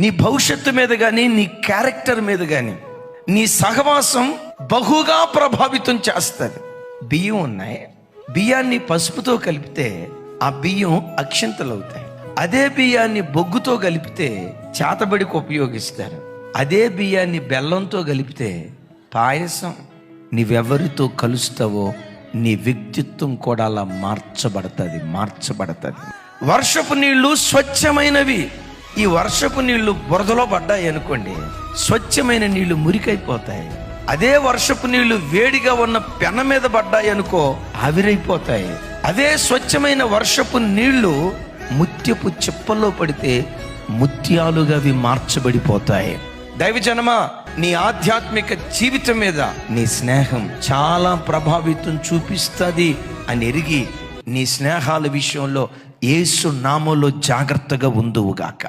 నీ భవిష్యత్తు మీద కానీ, నీ క్యారెక్టర్ మీద కానీ నీ సహవాసం బహుగా ప్రభావితం చేస్తుంది. బియ్యం ఉన్నాయి, బియ్యాన్ని పసుపుతో కలిపితే ఆ బియ్యం అక్షంతలు అవుతాయి. అదే బియ్యాన్ని బొగ్గుతో కలిపితే చేతబడికి ఉపయోగిస్తారు. అదే బియ్యాన్ని బెల్లంతో కలిపితే పాయసం. నీవెవరితో కలుస్తావో నీ వ్యక్తిత్వం కూడా అలా మార్చబడుతుంది. వర్షపు నీళ్లు స్వచ్ఛమైనవి. ఈ వర్షపు నీళ్లు బురదలో పడ్డాయి అనుకోండి, స్వచ్ఛమైన నీళ్లు మురికైపోతాయి. అదే వర్షపు నీళ్లు వేడిగా ఉన్న పెన మీద పడ్డాయి అనుకో, ఆవిరైపోతాయి. అదే స్వచ్ఛమైన వర్షపు నీళ్లు ముత్యపు చిప్పల్లో పడితే ముత్యాలుగా అవి మార్చబడిపోతాయి. దైవజనమా, నీ ఆధ్యాత్మిక జీవితం మీద నీ స్నేహం చాలా ప్రభావితం చూపిస్తుంది అని ఎరిగి నీ స్నేహాల విషయంలో యేసు నామములో జాగ్రత్తగా ఉందువుగాక.